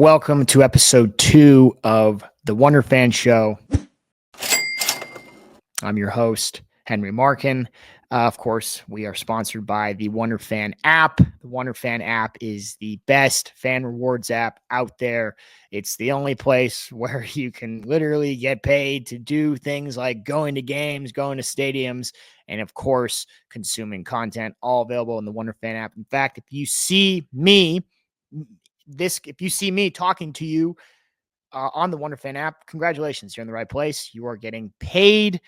welcome to episode 2 of the Wunderfan Show. I'm your host, Henry Markin. Of course, we are sponsored by the Wunderfan app. The Wunderfan app is the best fan rewards app out there. It's the only place where you can literally get paid to do things like going to games, going to stadiums, and of course, consuming content, all available in the Wunderfan app. In fact, if you see me talking to you on the Wunderfan app, congratulations, you're in the right place. You are getting paid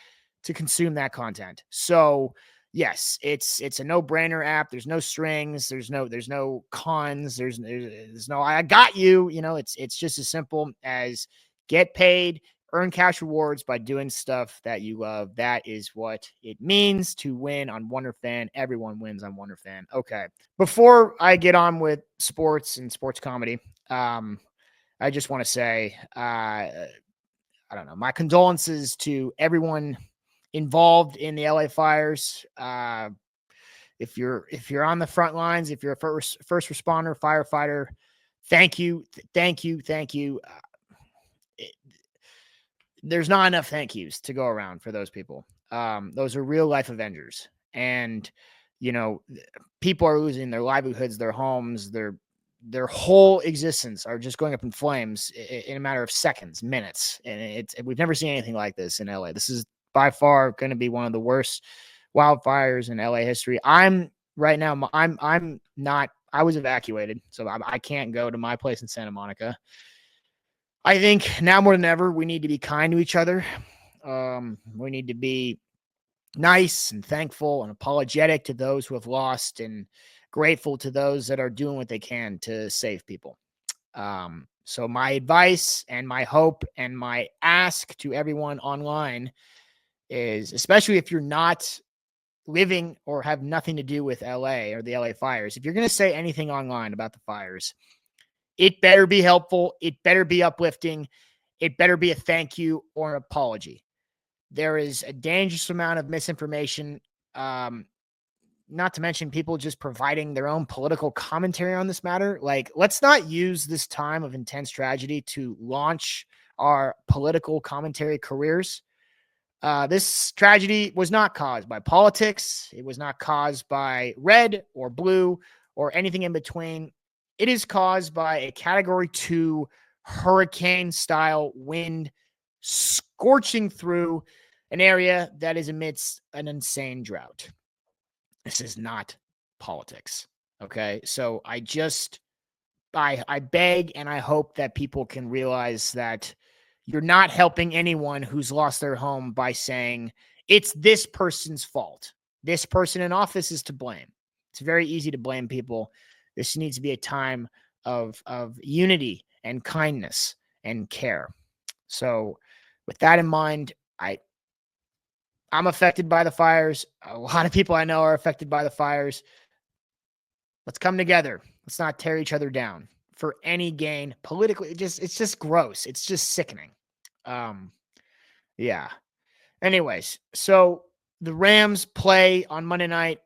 to consume that content. So yes, it's a no-brainer app. There's no strings. There's no cons. There's no I got you. It's just as simple as get paid, earn cash rewards by doing stuff that you love. That is what it means to win on Wunderfan. Everyone wins on Wunderfan. Okay. Before I get on with sports and sports comedy, I just want to say, I don't know, my condolences to everyone involved in the LA fires. If you're on the front lines, if you're a first responder, firefighter, thank you. There's not enough thank yous to go around for those people. Those are real life Avengers, and people are losing their livelihoods, their homes, their whole existence are just going up in flames in a matter of seconds, minutes, and we've never seen anything like this in LA. This is by far going to be one of the worst wildfires in LA history. I was evacuated, so I can't go to my place in Santa Monica. I think now more than ever, we need to be kind to each other. We need to be nice and thankful and apologetic to those who have lost, and grateful to those that are doing what they can to save people. So my advice and my hope and my ask to everyone online is, especially if you're not living or have nothing to do with LA or the LA fires, if you're going to say anything online about the fires, it better be helpful. It better be uplifting. It better be a thank you or an apology. There is a dangerous amount of misinformation, not to mention people just providing their own political commentary on this matter. Like, let's not use this time of intense tragedy to launch our political commentary careers. This tragedy was not caused by politics. It was not caused by red or blue or anything in between. It is caused by a Category 2 hurricane-style wind scorching through an area that is amidst an insane drought. This is not politics, okay? So I beg and I hope that people can realize that you're not helping anyone who's lost their home by saying it's this person's fault. This person in office is to blame. It's very easy to blame people. This needs to be a time of unity and kindness and care. So with that in mind, I'm affected by the fires. A lot of people I know are affected by the fires. Let's come together. Let's not tear each other down for any gain politically. It's just gross. It's just sickening. Yeah. Anyways, so the Rams play on Monday night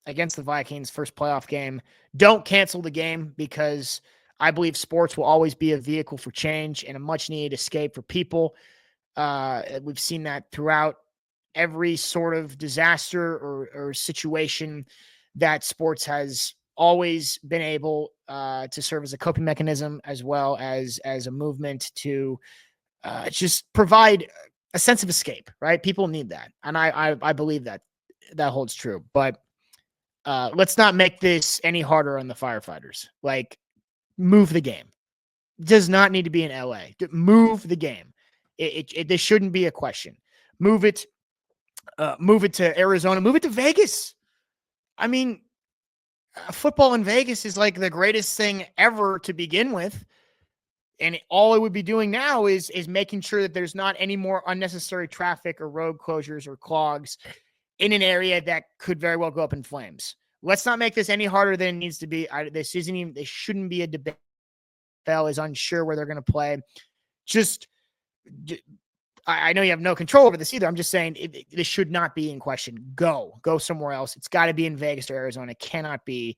against the Vikings, first playoff game. Don't cancel the game, because I believe sports will always be a vehicle for change and a much needed escape for people. We've seen that throughout every sort of disaster or situation that sports has always been able to serve as a coping mechanism, as well as a movement to just provide a sense of escape, right? People need that. And I believe that holds true. But let's not make this any harder on the firefighters. Like, move the game. It does not need to be in LA. Move the game. This shouldn't be a question. Move it to Arizona. Move it to Vegas. I mean, football in Vegas is like the greatest thing ever to begin with. And all it would be doing now is making sure that there's not any more unnecessary traffic or road closures or clogs in an area that could very well go up in flames. Let's not make this any harder than it needs to be. This shouldn't be a debate. NFL is unsure where they're going to play. I know you have no control over this either. I'm just saying this should not be in question. Go somewhere else. It's got to be in Vegas or Arizona. It cannot be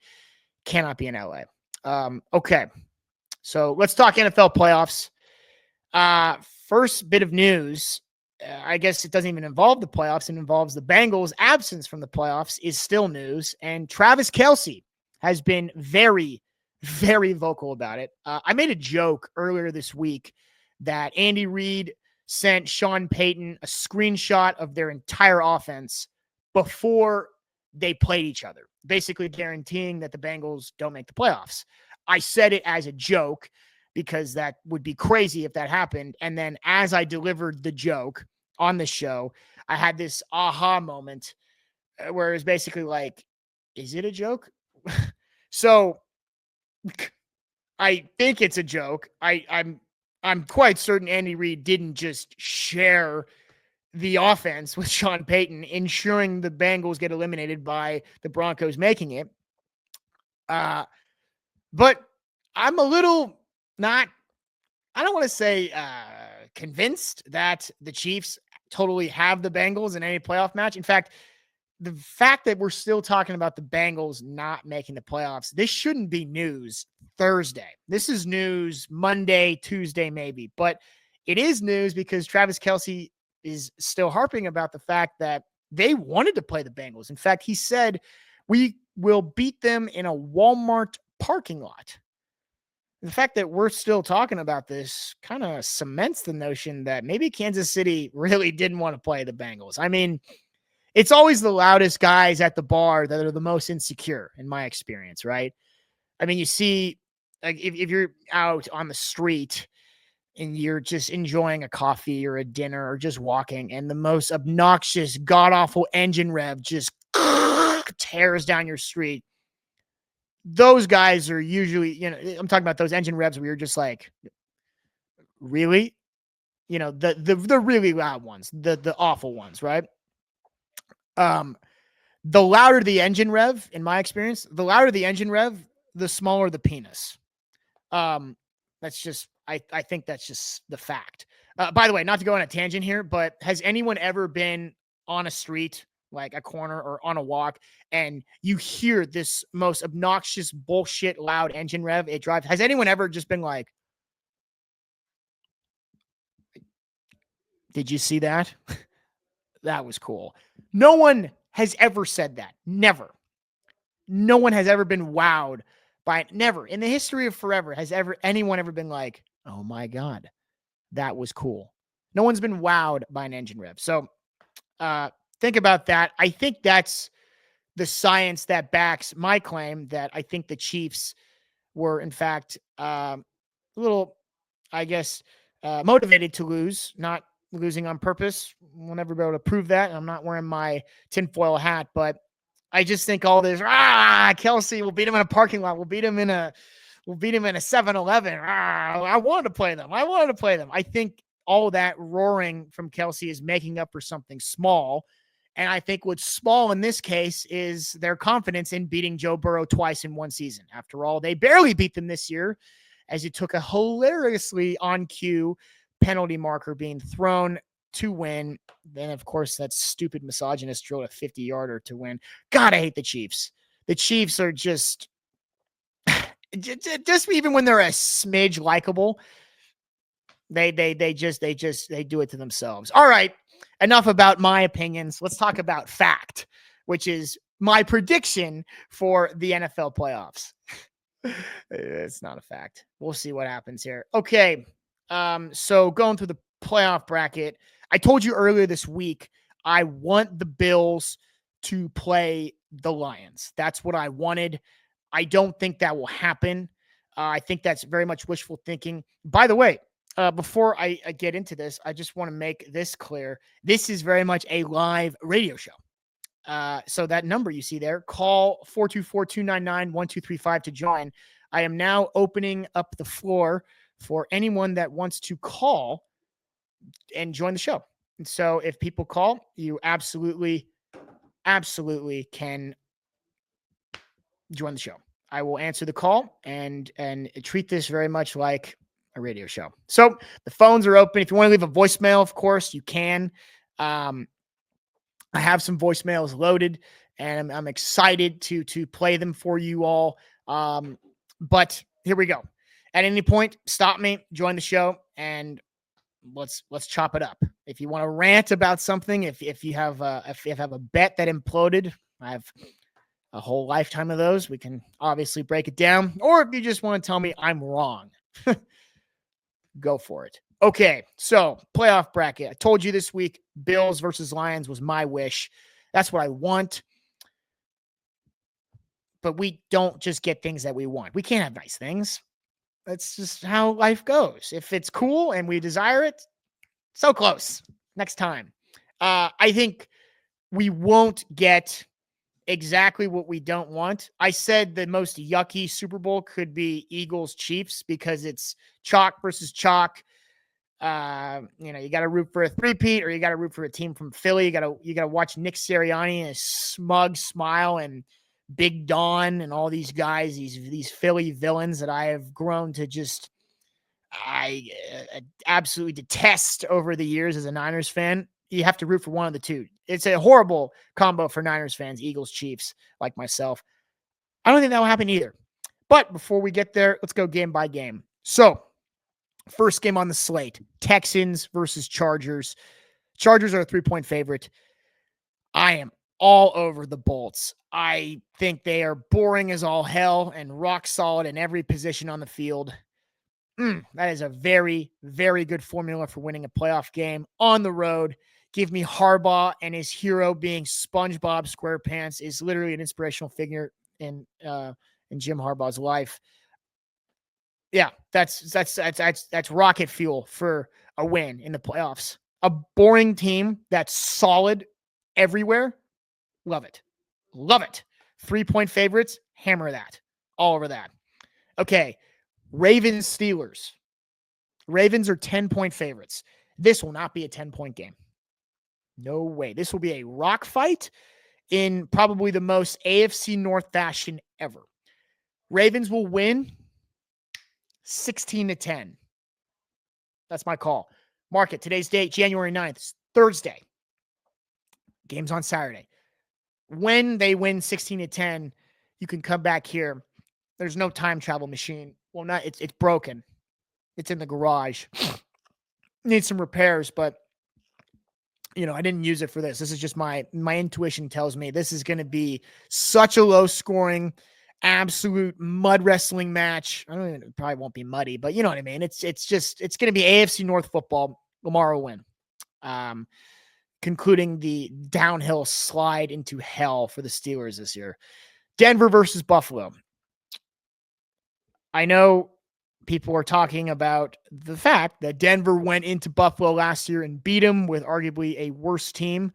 in LA. Okay. So let's talk NFL playoffs. First bit of news. I guess it doesn't even involve the playoffs. It involves the Bengals' absence from the playoffs is still news. And Travis Kelce has been very, very vocal about it. I made a joke earlier this week that Andy Reid sent Sean Payton a screenshot of their entire offense before they played each other, basically guaranteeing that the Bengals don't make the playoffs. I said it as a joke because that would be crazy if that happened. And then as I delivered the joke on the show, I had this aha moment where it was basically like, is it a joke? So I think it's a joke. I'm quite certain Andy Reid didn't just share the offense with Sean Payton, ensuring the Bengals get eliminated by the Broncos making it. But I'm a little not, I don't want to say convinced that the Chiefs totally have the Bengals in any playoff match. In fact, the fact that we're still talking about the Bengals not making the playoffs, this shouldn't be news Thursday. This is news Monday, Tuesday, maybe. But it is news because Travis Kelce is still harping about the fact that they wanted to play the Bengals. In fact, he said, we will beat them in a Walmart parking lot. The fact that we're still talking about this kind of cements the notion that maybe Kansas City really didn't want to play the Bengals. I mean, it's always the loudest guys at the bar that are the most insecure, in my experience, right? I mean, you see, like if you're out on the street and you're just enjoying a coffee or a dinner or just walking, and the most obnoxious, god-awful engine rev just tears down your street, those guys are usually, I'm talking about those engine revs where you're just like, really? The really loud ones, the awful ones, right? The louder the engine rev, in my experience, the louder the engine rev, the smaller the penis. That's just, I think that's just the fact. By the way, not to go on a tangent here, but has anyone ever been on a street, like a corner or on a walk, and you hear this most obnoxious bullshit loud engine rev it drives? Has anyone ever just been like, did you see that? That was cool. No one has ever said that. Never. No one has ever been wowed by it. Never. In the history of forever has anyone ever been like, oh my God, that was cool. No one's been wowed by an engine rev. So think about that. I think that's the science that backs my claim that I think the Chiefs were, in fact, a little, I guess, motivated to lose, not losing on purpose. We'll never be able to prove that. I'm not wearing my tinfoil hat, but I just think all this, Kelce, we'll beat him in a parking lot. We'll beat him in a 7-Eleven. I wanted to play them. I think all that roaring from Kelce is making up for something small. And I think what's small in this case is their confidence in beating Joe Burrow twice in one season. After all, they barely beat them this year, as it took a hilariously on cue penalty marker being thrown to win. Then, of course, that stupid misogynist drilled a 50-yarder to win. God, I hate the Chiefs. The Chiefs are just even when they're a smidge likable, they do it to themselves. All right, enough about my opinions. Let's talk about fact, which is my prediction for the NFL playoffs. It's not a fact. We'll see what happens here. Okay. So going through the playoff bracket, I told you earlier this week, I want the Bills to play the Lions. That's what I wanted. I don't think that will happen. I think that's very much wishful thinking. By the way, before I get into this, I just want to make this clear. This is very much a live radio show. So that number you see there, call 424-299-1235 to join. I am now opening up the floor for anyone that wants to call and join the show. And so if people call, you absolutely can join the show. I will answer the call and treat this very much like a radio show. So the phones are open. If you want to leave a voicemail, of course, you can. I have some voicemails loaded, and I'm excited to play them for you all. But here we go. At any point, stop me, join the show, and let's chop it up. If you want to rant about something, if you have a bet that imploded, I have a whole lifetime of those. We can obviously break it down. Or if you just want to tell me I'm wrong, go for it. Okay, so playoff bracket. I told you this week, Bills versus Lions was my wish. That's what I want. But we don't just get things that we want. We can't have nice things. That's just how life goes. If it's cool and we desire it, so close. Next time. I think we won't get exactly what we don't want. I said the most yucky Super Bowl could be Eagles Chiefs because it's chalk versus chalk. You got to root for a three-peat, or you got to root for a team from Philly. You got to watch Nick Sirianni and his smug smile and Big Don and all these guys, these Philly villains that I have grown to just absolutely detest over the years as a Niners fan. You have to root for one of the two. It's a horrible combo for Niners fans, Eagles, Chiefs, like myself. I don't think that will happen either. But before we get there, let's go game by game. So, first game on the slate, Texans versus Chargers. Chargers are a 3-point favorite. I am all over the Bolts. I think they are boring as all hell and rock solid in every position on the field. That is a very, very good formula for winning a playoff game on the road. Give me Harbaugh, and his hero being SpongeBob SquarePants is literally an inspirational figure in Jim Harbaugh's life. Yeah, that's rocket fuel for a win in the playoffs. A boring team that's solid everywhere. Love it. Love it. 3-point favorites. Hammer that. All over that. Okay. Ravens Steelers. Ravens are 10-point favorites. This will not be a 10-point game. No way. This will be a rock fight in probably the most AFC North fashion ever. Ravens will win 16-10. That's my call. Mark it. Today's date, January 9th. It's Thursday. Game's on Saturday. When they win 16-10, you can come back here. There's no time travel machine. Well, it's broken. It's in the garage. Needs some repairs, but I didn't use it for this. This is just my intuition tells me this is going to be such a low scoring, absolute mud wrestling match. I don't even, it probably won't be muddy, but you know what I mean? It's going to be AFC North football. Lamar will win. Concluding the downhill slide into hell for the Steelers this year. Denver versus Buffalo. I know people are talking about the fact that Denver went into Buffalo last year and beat them with arguably a worse team.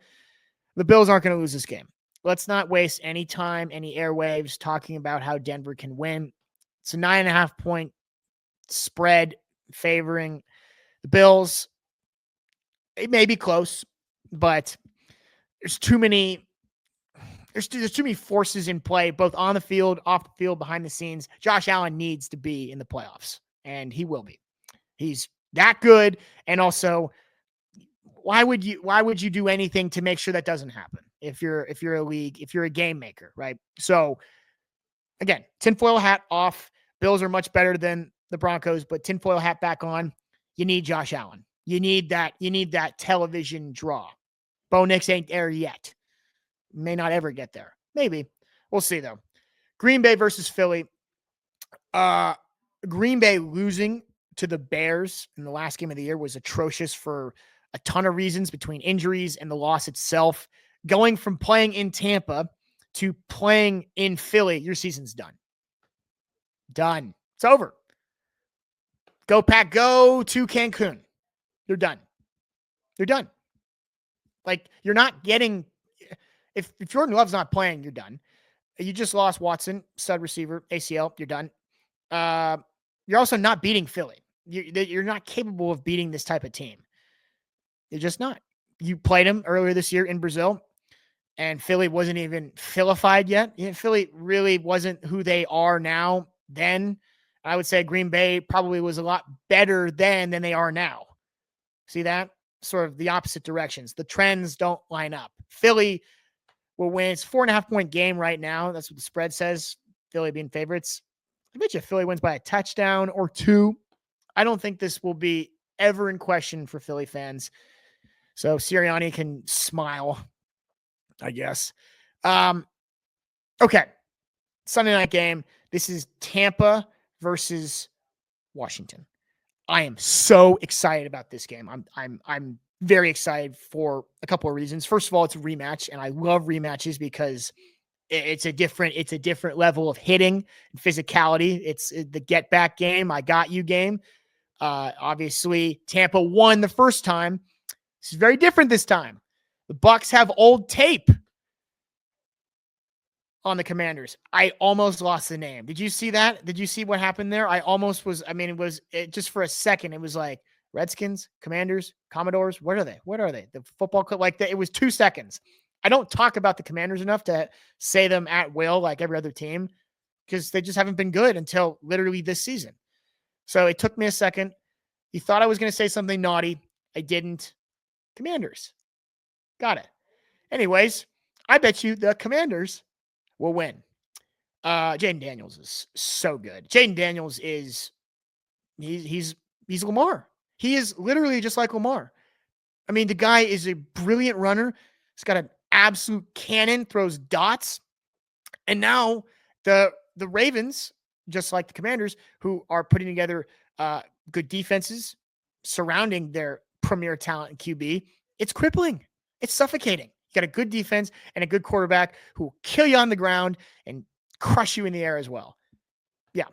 The Bills aren't going to lose this game. Let's not waste any time, any airwaves talking about how Denver can win. It's a 9.5-point spread favoring the Bills. It may be close, but there's too many forces in play, both on the field, off the field, behind the scenes. Josh Allen needs to be in the playoffs, and he will be. He's that good. And also, why would you do anything to make sure that doesn't happen if you're a game maker, right? So again, tinfoil hat off. Bills are much better than the Broncos, but tinfoil hat back on. You need Josh Allen. You need that television draw. Bo Nix ain't there yet. May not ever get there. Maybe. We'll see, though. Green Bay versus Philly. Green Bay losing to the Bears in the last game of the year was atrocious for a ton of reasons between injuries and the loss itself. Going from playing in Tampa to playing in Philly, your season's done. Done. It's over. Go Pack, go to Cancun. You're done. You're done. Like, you're not getting... If Jordan Love's not playing, you're done. You just lost Watson, stud receiver, ACL, you're done. You're also not beating Philly. You're not capable of beating this type of team. You're just not. You played them earlier this year in Brazil, and Philly wasn't even Phillified yet. Philly really wasn't who they are now then. I would say Green Bay probably was a lot better then than they are now. See that? Sort of the opposite directions. The trends don't line up. Philly will win. It's a 4.5-point game right now. That's what the spread says. Philly being favorites. I bet you Philly wins by a touchdown or 2. I don't think this will be ever in question for Philly fans. So Sirianni can smile, I guess. Okay. Sunday night game. This is Tampa versus Washington. I am so excited about this game. I'm very excited for a couple of reasons. First of all, it's a rematch, and I love rematches because it's a different level of hitting and physicality. It's the get back game. I got you game. Obviously, Tampa won the first time. This is very different this time. The Bucs have old tape on the Commanders. I almost lost the name. Did you see that? Did you see what happened there? I almost was. I mean, it just for a second. It was like Redskins, Commanders, Commodores. What are they? What are they? The football club. Like that. It was 2 seconds. I don't talk about the Commanders enough to say them at will like every other team because they just haven't been good until literally this season. So it took me a second. You thought I was going to say something naughty. I didn't. Commanders. Got it. Anyways, I bet you the Commanders will win. Jaden Daniels is so good. Jaden Daniels is he's Lamar. He is literally just like Lamar. I mean, the guy is a brilliant runner. He's got an absolute cannon, throws dots. And now the Ravens, just like the Commanders, who are putting together good defenses surrounding their premier talent in QB, it's crippling. It's suffocating. You got a good defense and a good quarterback who will kill you on the ground and crush you in the air as well. Yeah.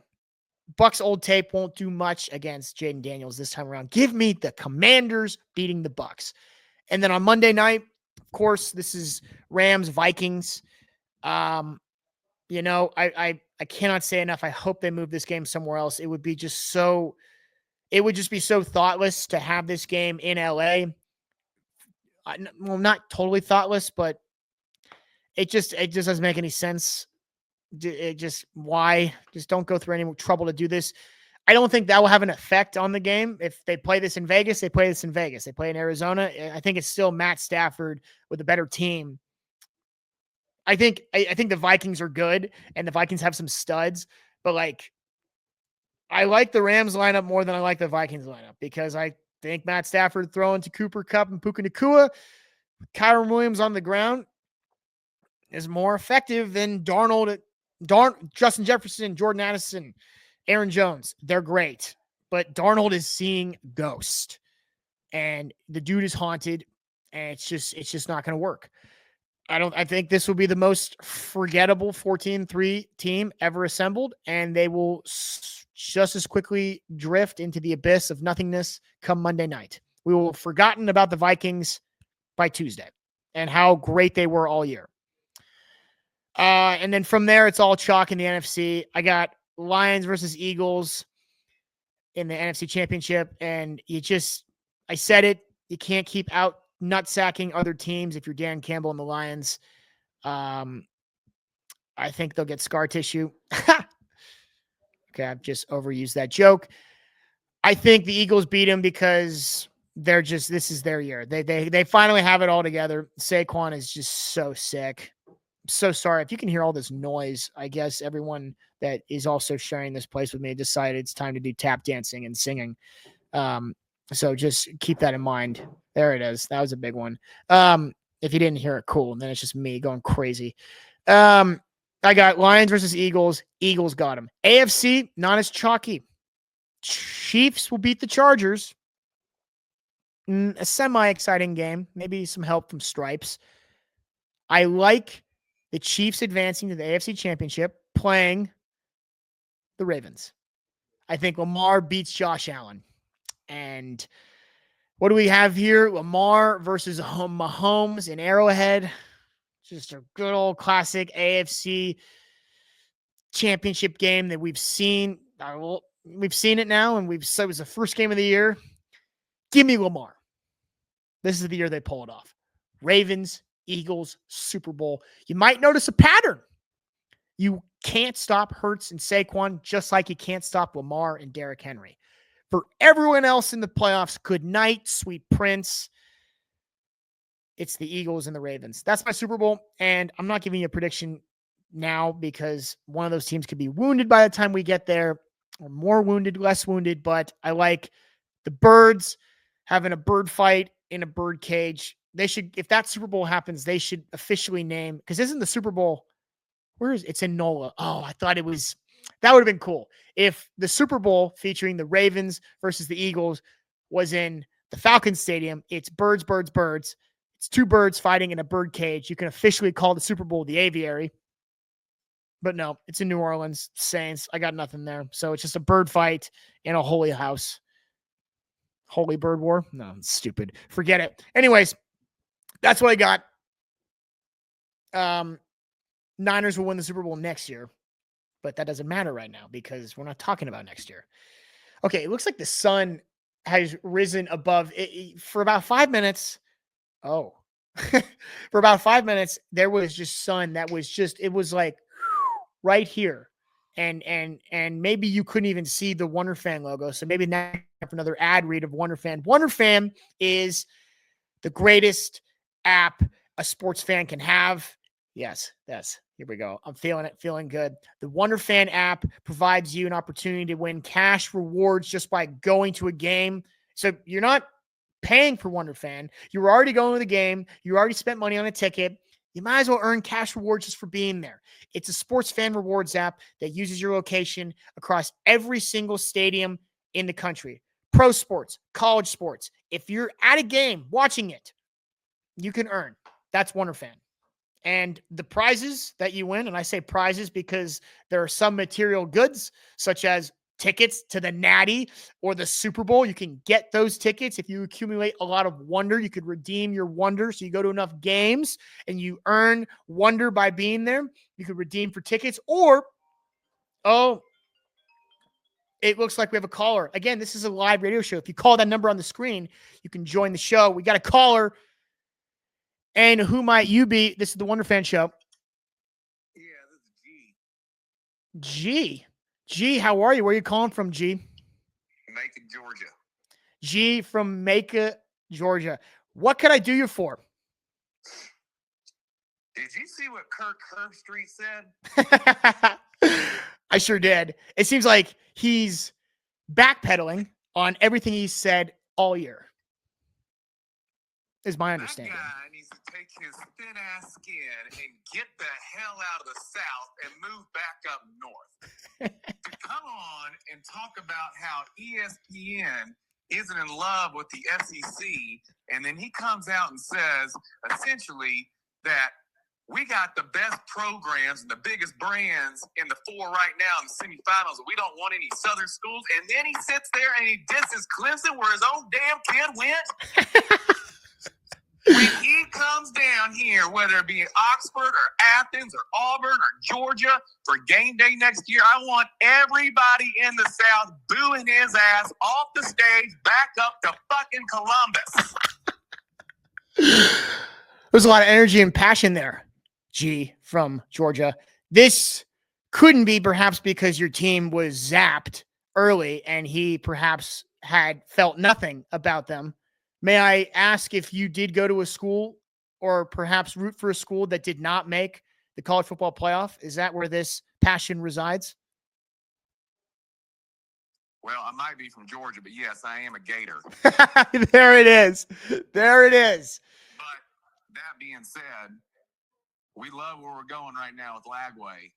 Bucs old tape won't do much against Jaden Daniels this time around. Give me the Commanders beating the Bucs. And then on Monday night, of course, this is Rams Vikings. You know, I cannot say enough. I hope they move this game somewhere else. It would just be so thoughtless to have this game in LA. Well, not totally thoughtless, but it just doesn't make any sense. Why? Just don't go through any trouble to do this. I don't think that will have an effect on the game. If they play this in Vegas, they play this in Vegas. They play in Arizona. I think it's still Matt Stafford with a better team. I think the Vikings are good and the Vikings have some studs, but like I like the Rams lineup more than I like the Vikings lineup because I think Matt Stafford throwing to Cooper Kupp and Puka Nacua, Kyron Williams on the ground is more effective than Justin Jefferson, Jordan Addison, Aaron Jones. They're great, but Darnold is seeing ghost and the dude is haunted and it's just not going to work. I think this will be the most forgettable 14-3 team ever assembled, and they will just as quickly drift into the abyss of nothingness come Monday night. We will have forgotten about the Vikings by Tuesday and how great they were all year. And then from there, it's all chalk in the NFC. I got Lions versus Eagles in the NFC Championship, and I said it, you can't keep out nut-sacking other teams if you're Dan Campbell and the Lions. I think they'll get scar tissue. Okay, I've just overused that joke. I think the Eagles beat them because this is their year. They finally have it all together. Saquon is just so sick. So sorry. If you can hear all this noise, I guess everyone that is also sharing this place with me decided it's time to do tap dancing and singing. So just keep that in mind. There it is. That was a big one. If you didn't hear it, cool. And then it's just me going crazy. I got Lions versus Eagles. Eagles got them. AFC, not as chalky. Chiefs will beat the Chargers. A semi-exciting game. Maybe some help from Stripes. I like the Chiefs advancing to the AFC Championship, playing the Ravens. I think Lamar beats Josh Allen. And what do we have here? Lamar versus Mahomes in Arrowhead. Just a good old classic AFC Championship game that we've seen. We've seen it now, and it was the first game of the year. Give me Lamar. This is the year they pull it off. Ravens, Eagles, Super Bowl. You might notice a pattern. You can't stop Hurts and Saquon, just like you can't stop Lamar and Derrick Henry. For everyone else in the playoffs, good night, sweet prince. It's the Eagles and the Ravens. That's my Super Bowl, and I'm not giving you a prediction now because one of those teams could be wounded by the time we get there, or more wounded, less wounded. But I like the Birds having a bird fight in a bird cage. They should, if that Super Bowl happens, they should officially name, because isn't the Super Bowl, where is it's in NOLA? Oh, I thought it was, that would have been cool if the Super Bowl featuring the Ravens versus the Eagles was in the Falcons Stadium. It's birds, birds, birds. It's two birds fighting in a bird cage. You can officially call the Super Bowl the Aviary. But no, it's in New Orleans, Saints. I got nothing there. So it's just a bird fight in a holy house. Holy bird war? No, it's stupid. Forget it. Anyways, that's what I got. Niners will win the Super Bowl next year, but that doesn't matter right now because we're not talking about next year. Okay, it looks like the sun has risen above it for about 5 minutes. Oh, for about 5 minutes, there was just sun that was just, it was like right here. And maybe you couldn't even see the Wunderfan logo. So maybe now have another ad read of Wunderfan. Wunderfan is the greatest app a sports fan can have. Yes. Here we go. I'm feeling it, feeling good. The Wunderfan app provides you an opportunity to win cash rewards just by going to a game. So you're not paying for Wunderfan. You were already going to the game. You already spent money on a ticket. You might as well earn cash rewards just for being there. It's a sports fan rewards app that uses your location across every single stadium in the country. Pro sports, college sports. If you're at a game watching it, you can earn. That's Wunderfan. And the prizes that you win, and I say prizes because there are some material goods, such as tickets to the Natty or the Super Bowl. You can get those tickets. If you accumulate a lot of Wonder, you could redeem your Wonder. So you go to enough games and you earn Wonder by being there. You could redeem for tickets. Or, oh, it looks like we have a caller. Again, this is a live radio show. If you call that number on the screen, you can join the show. We got a caller. And who might you be? This is the Wunderfan Show. Yeah, this is G. G, how are you? Where are you calling from, G? Macon, Georgia. G from Macon, Georgia. What can I do you for? Did you see what Kirk Herbstreit said? I sure did. It seems like he's backpedaling on everything he said all year, is my understanding. That guy needs to take his thin-ass skin and get the hell out of the South and move back up north. To come on and talk about how ESPN isn't in love with the SEC, and then he comes out and says, essentially, that we got the best programs and the biggest brands in the four right now in the semifinals. We don't want any Southern schools. And then he sits there and he disses Clemson where his own damn kid went. When he comes down here, whether it be Oxford or Athens or Auburn or Georgia for game day next year, I want everybody in the South booing his ass off the stage back up to fucking Columbus. There's a lot of energy and passion there, G from Georgia. This couldn't be perhaps because your team was zapped early and he perhaps had felt nothing about them. May I ask if you did go to a school or perhaps root for a school that did not make the college football playoff? Is that where this passion resides? Well, I might be from Georgia, but yes, I am a Gator. There it is. There it is. But that being said, we love where we're going right now with Lagway.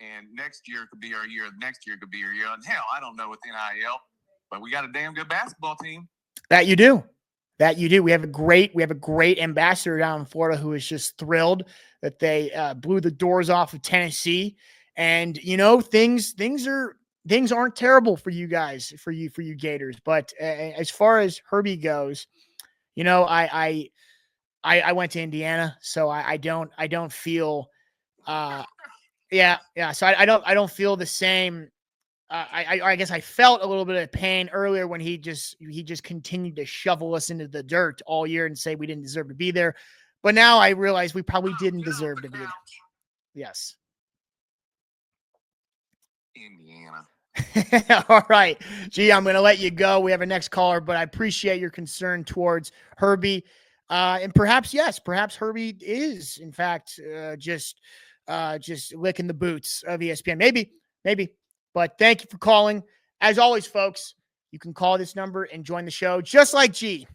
And next year could be our year. Next year could be our year. And hell, I don't know with NIL, but we got a damn good basketball team. That you do. That you do. We have a great ambassador down in Florida who is just thrilled that they blew the doors off of Tennessee. And you know, things aren't terrible for you guys, for you Gators. But as far as Herbie goes, you know, I went to Indiana, so I don't feel yeah. So I don't feel the same. I guess I felt a little bit of pain earlier when he just continued to shovel us into the dirt all year and say we didn't deserve to be there. But now I realize we probably didn't deserve to be there. Yes. Indiana. All right. Gee, I'm going to let you go. We have a next caller, but I appreciate your concern towards Herbie. And perhaps Herbie is, in fact, just just licking the boots of ESPN. Maybe. But thank you for calling. As always, folks, you can call this number and join the show just like G.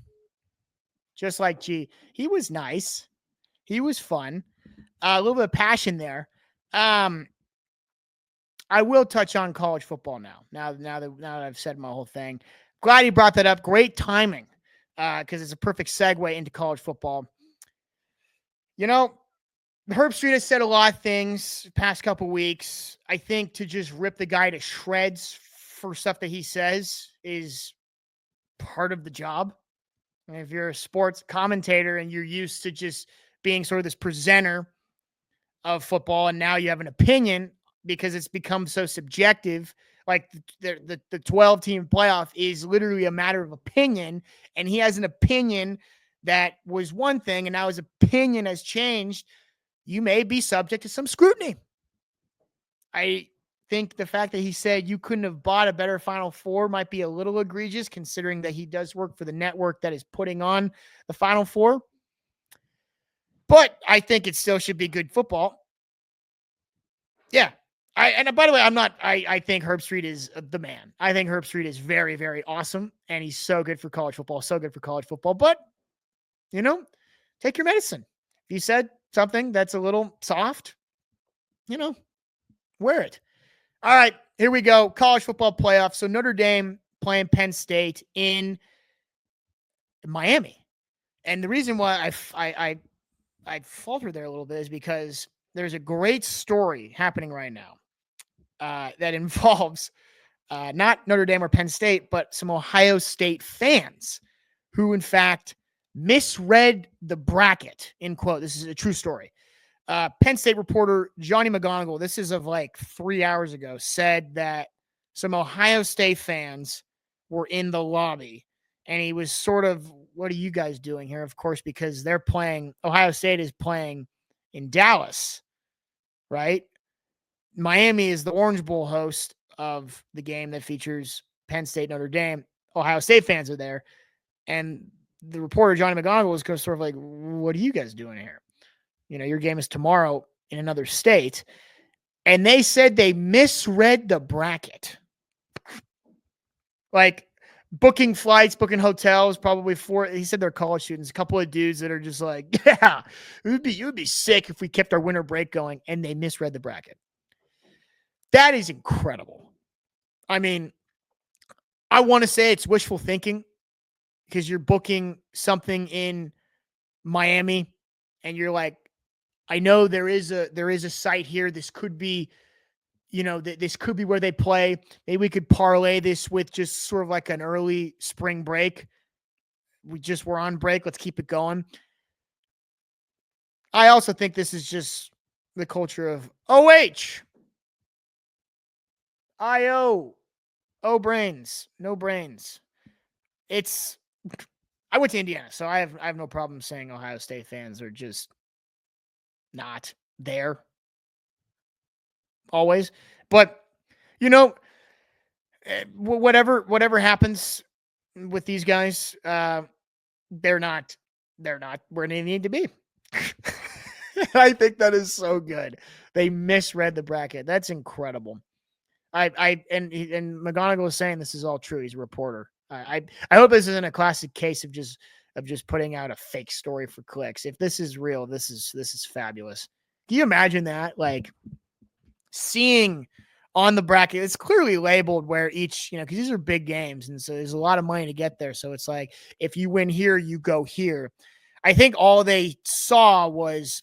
Just like G. He was nice. He was fun. A little bit of passion there. I will touch on college football now. Now that I've said my whole thing. Glad you brought that up. Great timing, because it's a perfect segue into college football. You know, Herb Street has said a lot of things past couple weeks. I think to just rip the guy to shreds for stuff that he says is part of the job. And if you're a sports commentator and you're used to just being sort of this presenter of football, and now you have an opinion because it's become so subjective. Like the 12-team playoff is literally a matter of opinion, and he has an opinion that was one thing, and now his opinion has changed. You may be subject to some scrutiny. I think the fact that he said you couldn't have bought a better Final Four might be a little egregious, considering that he does work for the network that is putting on the Final Four. But I think it still should be good football. Yeah. And by the way, I think Herb Street is the man. I think Herb Street is very, very awesome. And he's so good for college football. But, take your medicine. If you said something that's a little soft, wear it. All right, here we go. College football playoffs. So Notre Dame playing Penn State in Miami. And the reason why I faltered there a little bit is because there's a great story happening right now that involves not Notre Dame or Penn State, but some Ohio State fans who, in fact, misread the bracket, in quote. This is a true story. Penn State reporter Johnny McGonigal, this is of like 3 hours ago, said that some Ohio State fans were in the lobby. And he was sort of, what are you guys doing here? Of course, because Ohio State is playing in Dallas, right? Miami is the Orange Bowl host of the game that features Penn State, Notre Dame. Ohio State fans are there. And the reporter, Johnny McGonigal, was sort of like, what are you guys doing here? Your game is tomorrow in another state. And they said they misread the bracket. Like, booking flights, booking hotels, probably he said they're college students, a couple of dudes that are just like, yeah, it would be sick if we kept our winter break going, and they misread the bracket. That is incredible. I mean, I want to say it's wishful thinking because you're booking something in Miami and you're like, I know there is a site here. This could be, this could be where they play. Maybe we could parlay this with just sort of like an early spring break. We're on break. Let's keep it going. I also think this is just the culture of OH. IO. Oh, brains. No brains. I went to Indiana, so I have no problem saying Ohio State fans are just not there always. But, whatever happens with these guys, they're not where they need to be. I think that is so good. They misread the bracket. That's incredible. And McGonigal is saying this is all true. He's a reporter. I hope this isn't a classic case of just putting out a fake story for clicks. If this is real, this is fabulous. Can you imagine that? Like, seeing on the bracket, it's clearly labeled where each, because these are big games, and so there's a lot of money to get there. So it's like, if you win here, you go here. I think all they saw was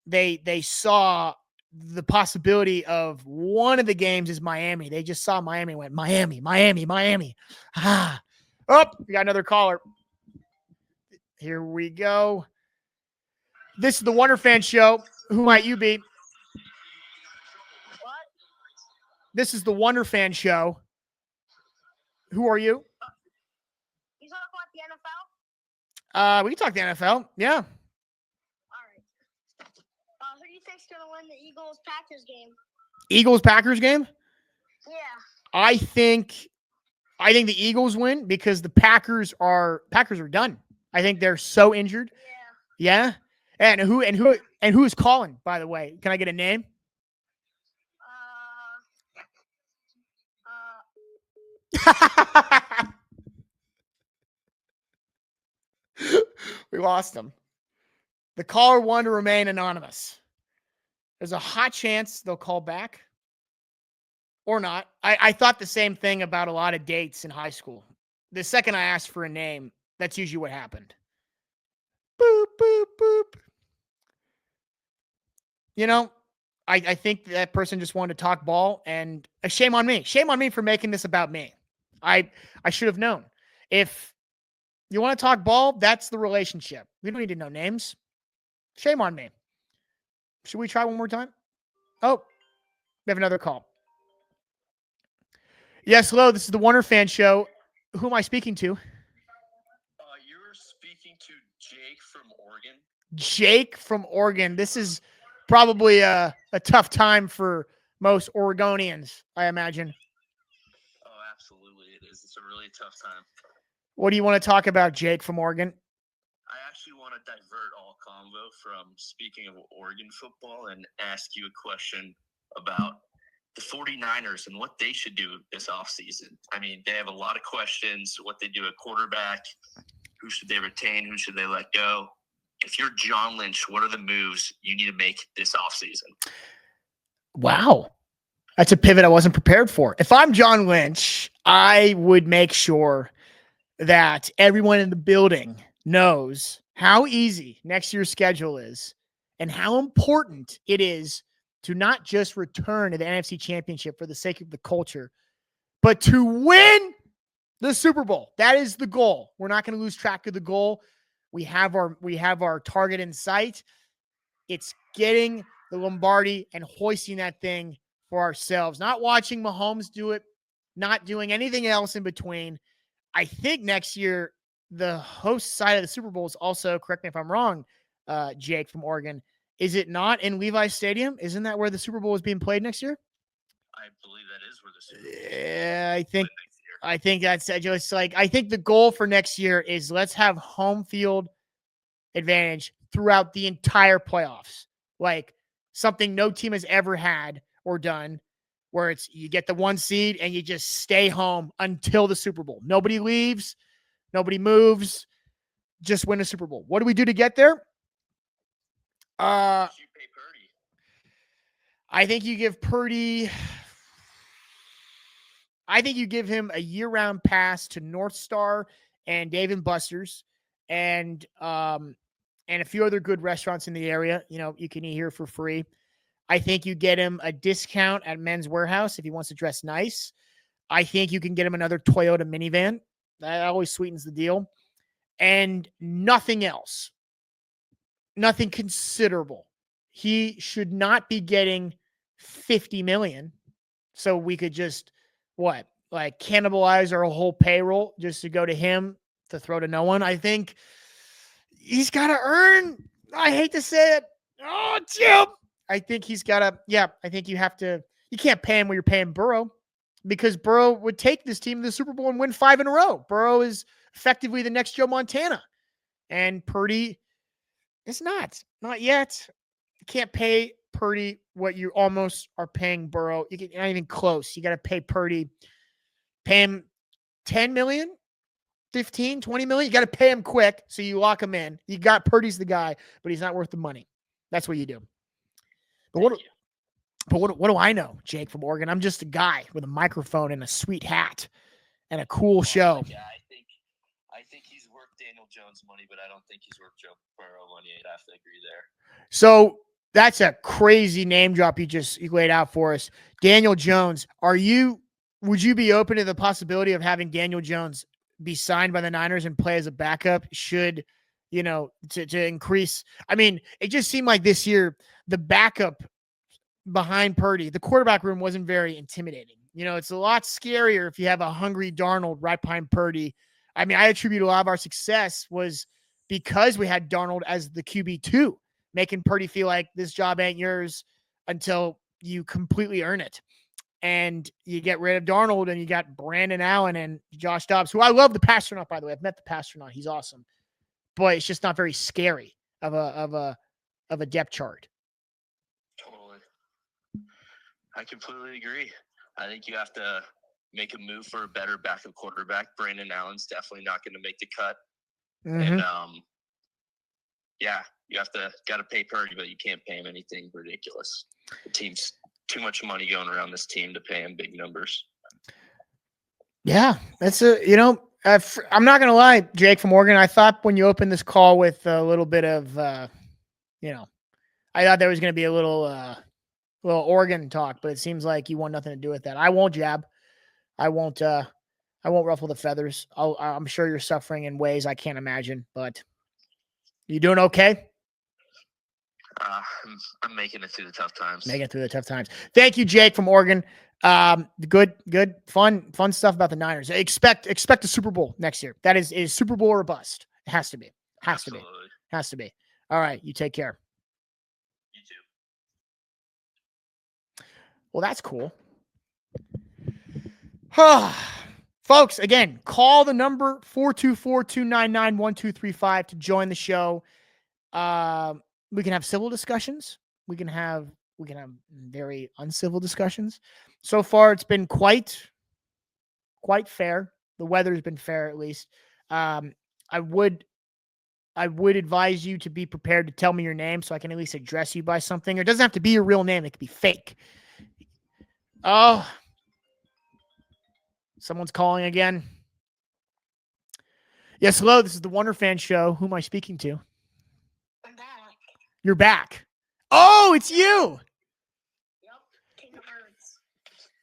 they saw the possibility of one of the games is Miami. They just saw Miami and went, Miami. Ah. Oh, we got another caller. Here we go. This is the Wunderfan show. Who might you be? What? This is the Wunderfan show. Who are you? You talk about the NFL? We can talk the NFL. Yeah. All right. Who do you think's gonna win the Eagles-Packers game? Eagles-Packers game? Yeah. I think the Eagles win because the Packers are done. I think they're so injured. Yeah. Yeah. And who is calling, by the way? Can I get a name? We lost him. The caller wanted to remain anonymous. There's a hot chance they'll call back or not. I thought the same thing about a lot of dates in high school. The second I asked for a name, that's usually what happened. Boop, boop, boop. You know, I think that person just wanted to talk ball, and shame on me. Shame on me for making this about me. I should have known. If you want to talk ball, that's the relationship. We don't need to know names. Shame on me. Should we try one more time? Oh, we have another call. Yes, hello. This is the Wunderfan show. Who am I speaking to? You're speaking to Jake from Oregon. Jake from Oregon. This is probably a tough time for most Oregonians, I imagine. Oh, absolutely it is. It's a really tough time. What do you want to talk about, Jake from Oregon? I actually want to divert all convo from speaking of Oregon football and ask you a question about the 49ers and what they should do this offseason. I mean, they have a lot of questions, what they do at quarterback, who should they retain, who should they let go. If you're John Lynch, what are the moves you need to make this offseason? Wow. That's a pivot I wasn't prepared for. If I'm John Lynch, I would make sure that everyone in the building knows how easy next year's schedule is and how important it is to not just return to the NFC Championship for the sake of the culture, but to win the Super Bowl. That is the goal. We're not going to lose track of the goal. We have our target in sight. It's getting the Lombardi and hoisting that thing for ourselves, not watching Mahomes do it, not doing anything else in between. I think next year, the host side of the Super Bowl is also, correct me if I'm wrong, Jake from Oregon, is it not in Levi's Stadium? Isn't that where the Super Bowl is being played next year? I believe that is where the Super Bowl Yeah, I think that's just like, I think the goal for next year is let's have home field advantage throughout the entire playoffs. Like something no team has ever had or done, where it's you get the 1 seed and you just stay home until the Super Bowl. Nobody leaves, nobody moves, just win a Super Bowl. What do we do to get there? I think you give Purdy. I think you give him a year-round pass to North Star and Dave & Buster's and a few other good restaurants in the area. You know, you can eat here for free. I think you get him a discount at Men's Warehouse if he wants to dress nice. I think you can get him another Toyota minivan. That always sweetens the deal. And nothing else. Nothing considerable. He should not be getting $50 million. So we could just, cannibalize our whole payroll just to go to him to throw to no one. I think he's got to earn. I hate to say it. Oh, Jim. I think he's got to, I think you can't pay him when you're paying Burrow because Burrow would take this team to the Super Bowl and win 5 in a row. Burrow is effectively the next Joe Montana. And Purdy is not yet. You can't pay Purdy what you almost are paying Burrow. You're not even close. You got to pay Purdy, pay him 10 million, 15, 20 million. You got to pay him quick. So you lock him in. You got Purdy's the guy, but he's not worth the money. That's what you do. But what do I know, Jake from Oregon? I'm just a guy with a microphone and a sweet hat and a cool show. Yeah, I think he's worth Daniel Jones' money, but I don't think he's worth Joe Burrow money. I'd have to agree there. So that's a crazy name drop you laid out for us. Daniel Jones, would you be open to the possibility of having Daniel Jones be signed by the Niners and play as a backup should, to increase? I mean, it just seemed like this year, the backup behind Purdy, the quarterback room wasn't very intimidating. It's a lot scarier if you have a hungry Darnold right behind Purdy. I mean, I attribute a lot of our success was because we had Darnold as the QB2, making Purdy feel like this job ain't yours until you completely earn it. And you get rid of Darnold and you got Brandon Allen and Josh Dobbs, who I love the passer not, by the way. I've met the passer not. He's awesome. But it's just not very scary of of a depth chart. Totally. I completely agree. I think you have to make a move for a better backup quarterback. Brandon Allen's definitely not going to make the cut. Mm-hmm. And, you got to pay Purdy, but you can't pay him anything ridiculous. The team's too much money going around this team to pay him big numbers. Yeah, that's I'm not going to lie, Jake from Oregon. I thought when you opened this call with a little bit of, I thought there was going to be a little Oregon talk, but it seems like you want nothing to do with that. I won't jab. I won't ruffle the feathers. I'm sure you're suffering in ways I can't imagine, but you doing okay? I'm making it through the tough times. Making it through the tough times. Thank you, Jake from Oregon. Good, fun stuff about the Niners. Expect a Super Bowl next year. That is Super Bowl or bust. It has to be. Has to be. All right, you take care. You too. Well, that's cool. Folks, again, call the number 424-299-1235 to join the show. We can have civil discussions. We can have very uncivil discussions. So far, it's been quite fair. The weather's been fair, at least. I would advise you to be prepared to tell me your name so I can at least address you by something. It doesn't have to be your real name. It could be fake. Oh, someone's calling again. Yes, hello. This is the Wunderfan show. Who am I speaking to? I'm back. You're back. Oh, it's you. Yep. King of Birds.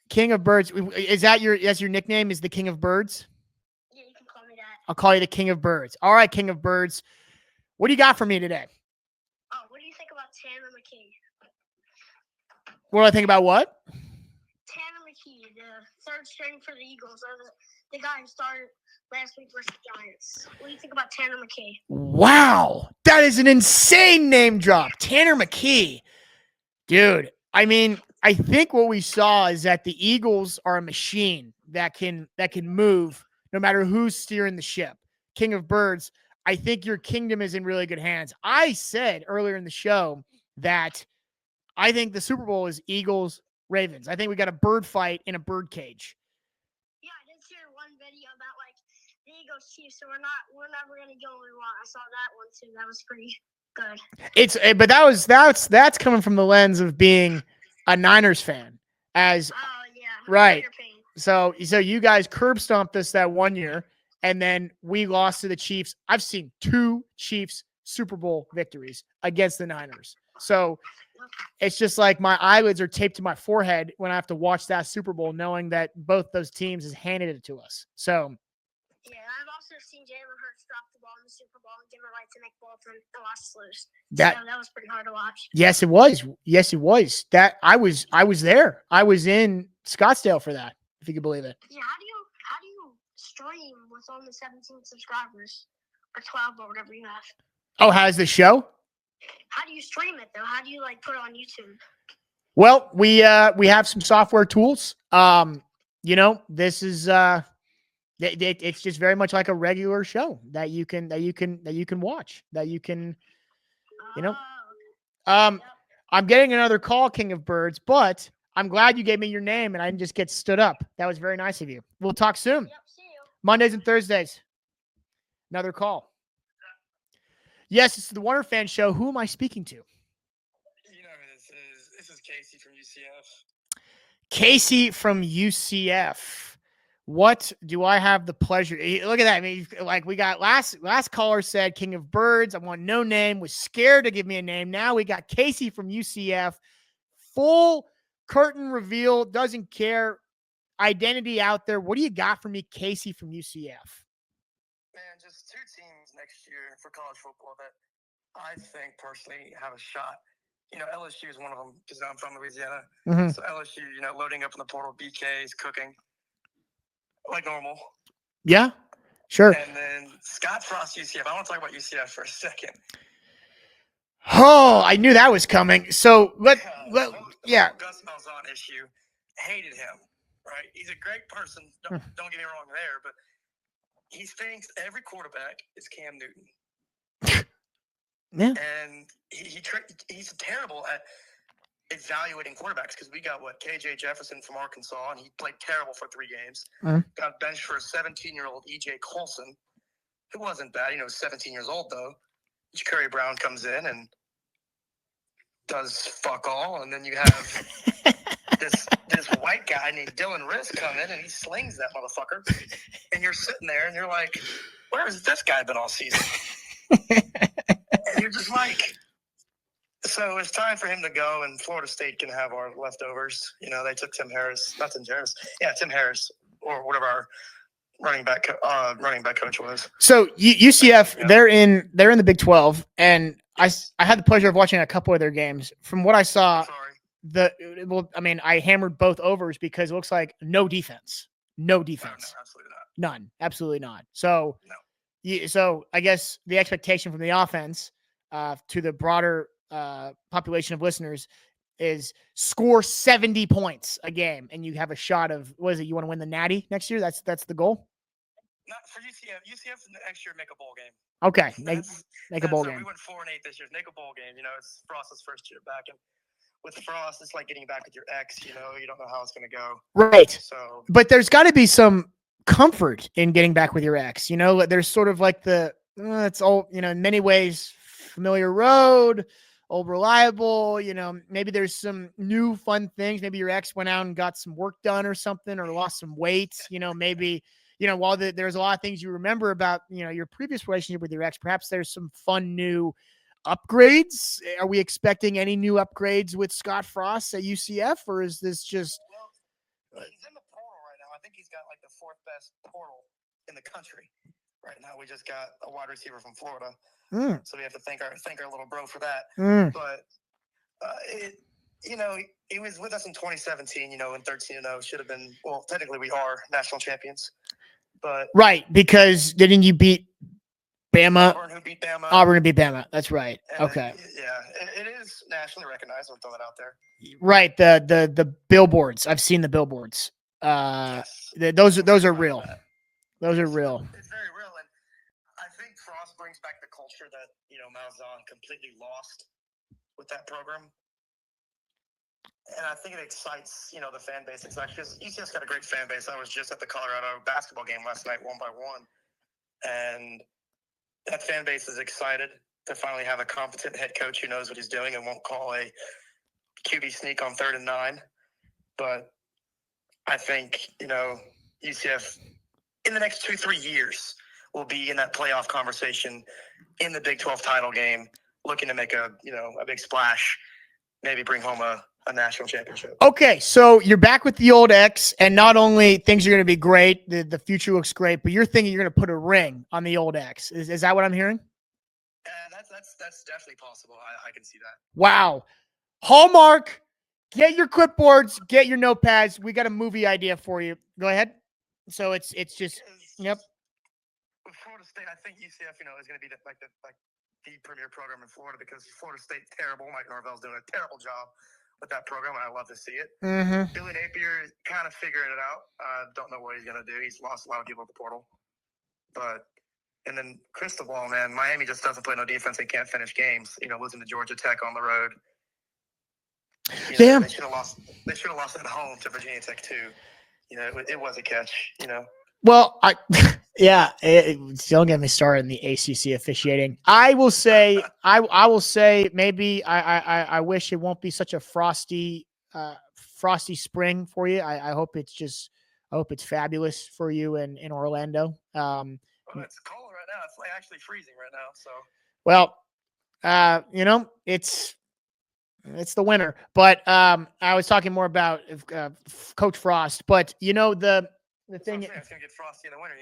King of Birds. Is that your nickname? Is the King of Birds? Yeah, you can call me that. I'll call you the King of Birds. All right, King of Birds. What do you got for me today? Oh, what do you think about Tanner McKee? What do I think about what? Tanner McKee, the third string for the Eagles, or the guy who started last week versus Giants. What do you think about Tanner McKee? Wow. That is an insane name drop. Tanner McKee. Dude, I mean, I think what we saw is that the Eagles are a machine that can move no matter who's steering the ship. King of Birds, I think your kingdom is in really good hands. I said earlier in the show that I think the Super Bowl is Eagles-Ravens. I think we got a bird fight in a bird cage. Yeah, I did hear one video about the Eagles Chiefs, so we're never gonna go and watch. I saw that one too. That was pretty good. But that's coming from the lens of being a Niners fan. Oh yeah. Right. So you guys curb stomped us that one year, and then we lost to the Chiefs. I've seen 2 Chiefs Super Bowl victories against the Niners. So it's just like my eyelids are taped to my forehead when I have to watch that Super Bowl, knowing that both those teams has handed it to us. So yeah, I've also seen Jalen Hurts drop the ball in the Super Bowl and give it right to Nick Bolton and watch us lose. That was pretty hard to watch. Yes, it was. That I was there. I was in Scottsdale for that, if you could believe it. Yeah, how do you stream with only 17 subscribers or 12 or whatever you have? Oh, how's the show? How do you stream it though? How do you put it on YouTube? Well, we have some software tools. This is it's just very much like a regular show that you can watch, that you can, Yep. I'm getting another call, King of Birds, but I'm glad you gave me your name and I didn't just get stood up. That was very nice of you. We'll talk soon. Yep, see you. Mondays and Thursdays. Another call. Yes, it's the Wunderfan show. Who am I speaking to? You know who this is. This is Casey from UCF. Casey from UCF. What do I have the pleasure? Look at that. I mean, we got last caller said King of Birds. I want no name. Was scared to give me a name. Now we got Casey from UCF. Full curtain reveal. Doesn't care. Identity out there. What do you got for me, Casey from UCF? Man, just 2 teams next year for college football that I think personally have a shot. LSU is one of them because I'm from Louisiana. Mm-hmm. So LSU, loading up in the portal, BK's cooking like normal. Yeah, sure. And then Scott Frost, UCF. I want to talk about UCF for a second. Oh, I knew that was coming. So The Gus Malzahn issue, hated him. Right? He's a great person. Don't get me wrong there, but he thinks every quarterback is Cam Newton. Yeah. And he's terrible at evaluating quarterbacks because we got KJ Jefferson from Arkansas, and he played terrible for 3 games. Got benched for a 17-year-old EJ Colson, who wasn't bad. 17 years old though. Curry Brown comes in and does fuck all, and then you have this white guy named Dylan Risk come in and he slings that motherfucker, and you're sitting there and you're like, where has this guy been all season? And you're just like, so it's time for him to go, and Florida State can have our leftovers. They took Tim Harris, or whatever our running back coach was. So UCF, they're in the Big 12, and I had the pleasure of watching a couple of their games. From what I saw, I hammered both overs because it looks like no defense. No defense. No, absolutely not. None. Absolutely not. So, so I guess the expectation from the offense to the broader population of listeners is score 70 points a game, and you have a shot of, what is it, you want to win the Natty next year? That's the goal? Not for UCF. UCF next year make a bowl game. Okay, make a bowl game. We went 4-8 this year. Make a bowl game. It's Frost's first year back, and with Frost, it's like getting back with your ex. You don't know how it's going to go. Right. So, but there's got to be some comfort in getting back with your ex. There's sort of like it's all, in many ways, familiar road, old reliable. Maybe there's some new fun things. Maybe your ex went out and got some work done or something, or lost some weight. Maybe. While there's a lot of things you remember about, your previous relationship with your ex, perhaps there's some fun new upgrades. Are we expecting any new upgrades with Scott Frost at UCF, or is this just? Well, he's in the portal right now. I think he's got like the 4th best portal in the country right now. We just got a wide receiver from Florida, so we have to thank our little bro for that. But he was with us in 2017. In 13-0 should have been. Well, technically we are national champions. But right, because didn't you beat Bama? Auburn, who beat Bama. Auburn beat Bama. That's right. And okay. It is nationally recognized. I'll throw that out there. Right. The billboards. I've seen the billboards. Yes. Those are real. Those are real. It's very real, and I think Frost brings back the culture that Malzahn completely lost with that program. And I think it excites, the fan base. Because UCF's got a great fan base. I was just at the Colorado basketball game last night, 1-by-1. And that fan base is excited to finally have a competent head coach who knows what he's doing and won't call a QB sneak on 3rd and 9. But I think, UCF in the next 2-3 years will be in that playoff conversation in the Big 12 title game, looking to make a big splash, maybe bring home a national championship. Okay, so you're back with the old ex, and not only things are going to be great, the future looks great, but you're thinking you're going to put a ring on the old ex. Is that what I'm hearing? That's definitely possible. I can see that. Wow. Hallmark, get your clipboards, get your notepads. We got a movie idea for you. Go ahead. So it's just, yep. With Florida State, I think UCF, is going to be the premier program in Florida, because Florida State's terrible. Mike Norvell's doing a terrible job with that program, and I love to see it. Billy Napier is kind of figuring it out. Don't know what he's going to do. He's lost a lot of people at the portal. And then Cristobal, man, Miami just doesn't play no defense. They can't finish games. Losing to Georgia Tech on the road. Damn. They should have lost at home to Virginia Tech too. It was a catch. Well, don't get me started in the ACC officiating. I will say, maybe I wish it won't be such a frosty spring for you. I hope it's fabulous for you in Orlando. It's cold right now. It's actually freezing right now. So. Well, it's the winter, but I was talking more about Coach Frost. But the thing, it's gonna get frosty in the winter.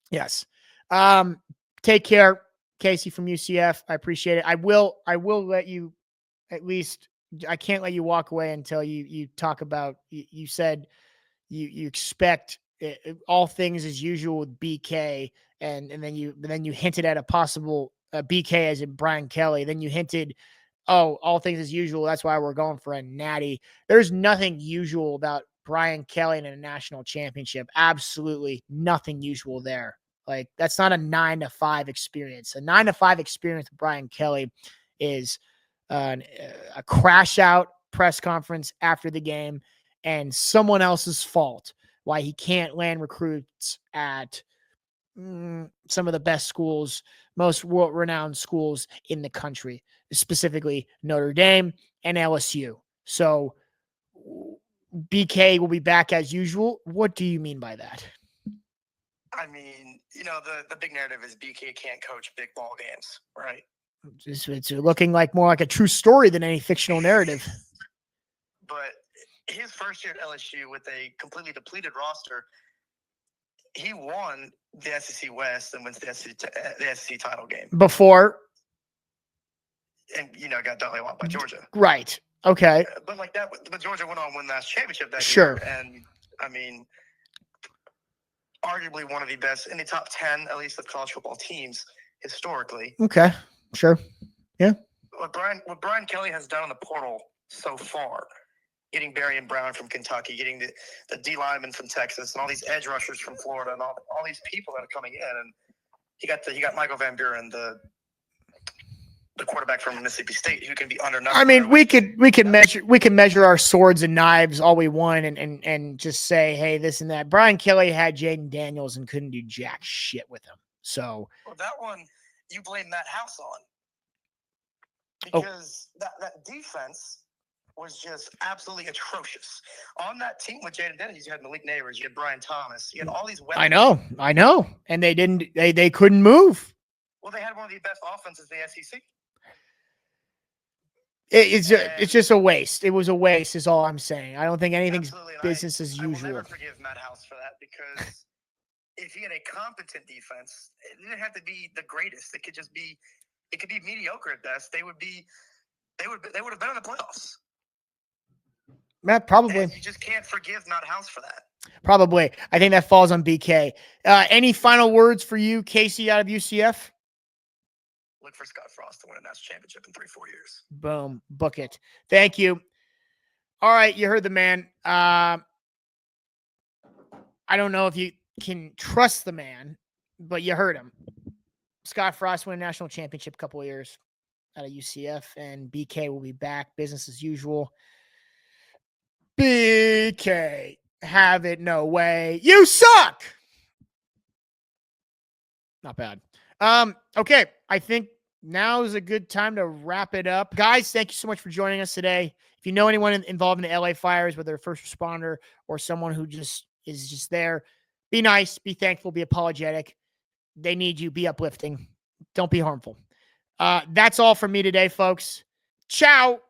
Yes. Take care, Casey from UCF. I appreciate it. I will let you, at least. I can't let you walk away until you talk about. You said you expect all things as usual with BK, and then you hinted at a possible BK as in Brian Kelly. Then you hinted, all things as usual. That's why we're going for a natty. There's nothing usual about Brian Kelly in a national championship. Absolutely nothing usual there. Like, that's not a 9-to-5 experience. A 9-to-5 experience with Brian Kelly is a crash out press conference after the game and someone else's fault why he can't land recruits at some of the best schools, most world-renowned schools in the country, specifically Notre Dame and LSU. So BK will be back as usual. What do you mean by that? I mean, the big narrative is BK can't coach big ball games, right? It's looking like more like a true story than any fictional narrative. But his first year at LSU with a completely depleted roster, he won the SEC West and went to the SEC title game. Before? And, got done a lot by Georgia. Right. Okay. But like that, but Georgia went on to win the national championship that Sure. year. And, I mean, arguably one of the best in the top 10, at least, of college football teams historically. Okay. Sure. Yeah. What Brian Kelly has done in the portal so far, getting Barry and Brown from Kentucky, getting the D linemen from Texas, and all these edge rushers from Florida, and all these people that are coming in, and he got Michael Van Buren, the quarterback from Mississippi State, who can be under. I mean, we can measure our swords and knives all we want, and just say, hey, this and that. Brian Kelly had Jaden Daniels and couldn't do jack shit with him. So that one you blame Matt House on because that defense was just absolutely atrocious. On that team with Jaden Daniels, you had Malik Neighbors, you had Brian Thomas, you had all these weapons. I know. And they couldn't move. Well, they had one of the best offenses in the SEC. It's just a waste. It was a waste is all I'm saying. I don't think anything's business as usual. I will never forgive Matt House for that because if he had a competent defense, it didn't have to be the greatest. It could be mediocre at best. They would have been in the playoffs. Matt, probably. And you just can't forgive Matt House for that. Probably. I think that falls on BK. Any final words for you, Casey, out of UCF? Look for Scott Frost to win a national championship in 3-4 years. Boom. Book it. Thank you. All right. You heard the man. I don't know if you can trust the man, but you heard him. Scott Frost won a national championship a couple of years out of UCF, and BK will be back. Business as usual. BK, have it no way. You suck. Not bad. Okay. I think now is a good time to wrap it up. Guys, thank you so much for joining us today. If you know anyone involved in the LA fires, whether a first responder or someone who is just there, be nice, be thankful, be apologetic. They need you. Be uplifting. Don't be harmful. That's all from me today, folks. Ciao.